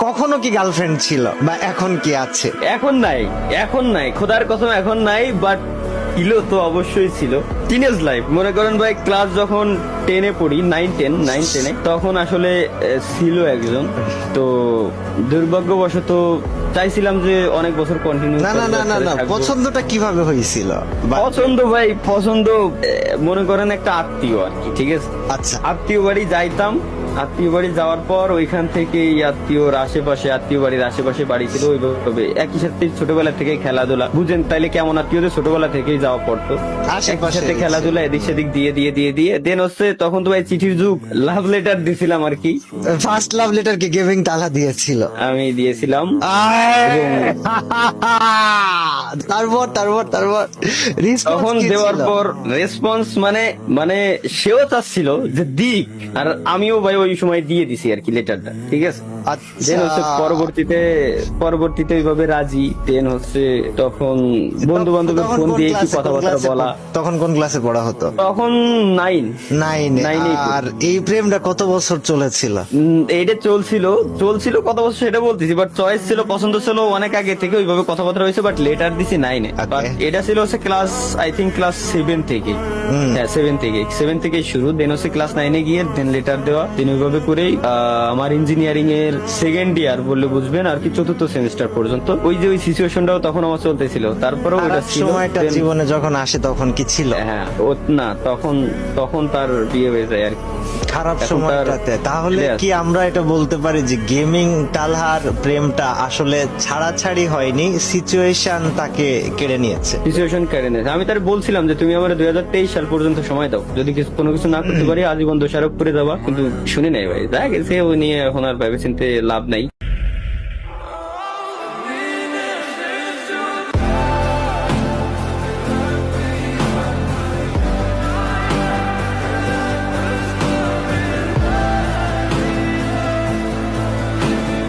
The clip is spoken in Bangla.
কখনো কি গার্লফ্রেন্ড ছিল বা এখন কি আছে? এখন নাই খোদার কসম এখন নাই, বাট ছিল তো অবশ্যই ছিল। টিনেজ লাইফ মনে করেন ভাই, ক্লাস যখন 10-এ পড়ি, 9-10-এ, তখন আসলে ছিল একজন। তো দুর্ভাগ্যবশত চাইছিলাম যে অনেক বছর কন্টিনিউ। না না না না না, পছন্দটা কিভাবে হয়েছিল? পছন্দ মনে করেন একটা আত্মীয় আর কি, ঠিক আছে? আচ্ছা, আত্মীয় বাড়ি যাইতাম, আত্মীয় বাড়ি যাওয়ার পর ওইখান থেকে আত্মীয় বাড়ির আশেপাশে বাড়ি ছিল, ওইভাবে একই সাথে ছোটবেলা থেকে খেলাধুলা, বুঝেন তাইলে কেমন আত্মীয়দের ছোটবেলা থেকেই যাওয়া পড়তো, একই সাথে খেলাধুলা এদিক সেদিক দিয়ে দেন হচ্ছে তখন তো ভাই চিঠির যুগ, লাভ লেটার দিছিলাম আর কি। ফার্স্ট লাভ লেটার কি গেভিং তালা দিয়েছিল? আমি দিয়েছিলাম। তারপর তারপর তারপর তখন দেওয়ার পর রেসপন্স মানে সেও চাচ্ছিল যে দিক, আর আমিও ভাই ওই সময় দিয়ে দিছি আর কি লেটারটা, ঠিক আছে? দেন হচ্ছে পরবর্তীতে ওইভাবে রাজি। দেন হচ্ছে তখন বন্ধু বান্ধবের ফোন দিয়ে কি কথাবার্তা বলা। তখন কোন ক্লাসে পড়া হতো? তখন 9 নাইনে। আর এই প্রেমটা কত বছর চলেছিল? এইটা চলছিল কত বছর সেটা বলতেছি, বাট চয়েস ছিল, পছন্দ ছিল অনেক আগে থেকে, ওইভাবে কথাবার্তা হয়েছে, বাট লেটার দিছি 9-এ। বাট এটা ছিল হচ্ছে ক্লাস, আই থিঙ্ক ক্লাস 7 থেকে, হ্যাঁ 7 থেকে শুরু। দেন হচ্ছে ক্লাস 9-এ গিয়ে দেন লেটার দেওয়া। দেন ওইভাবে করেই আমার ইঞ্জিনিয়ারিং এর সেকেন্ড ইয়ার বললে বুঝবেন আর কি, 4th সেমিস্টার পর্যন্ত ওই সিচুয়েশনটাও তখন আমার চলতেছিল। তারপরেও ওটা ছিল। সময়টা জীবনে যখন আসে তখন কি ছিল? হ্যাঁ না, তখন তার বিয়ে হয়ে যায় আর কি, খারাপ সময়টাতে। তাহলে কি আমরা এটা বলতে পারি যে গেমিং তালহার প্রেমটা আসলে ছাড়াছাড়ি হয়নি, সিচুয়েশন তাকে কেড়ে নিয়েছে? সিচুয়েশন কেড়ে নিয়েছে। আমি তার বলছিলাম যে তুমি আমার 2023 সাল পর্যন্ত সময় দাও, যদি কোনো কিছু না করতে পারি আজীবন দোষারোপ করে যাবা, কিন্তু শুনে নাই ভাই, যা গেছে ও নিয়ে এখন আর ভেবে চিন্তে লাভ নাই।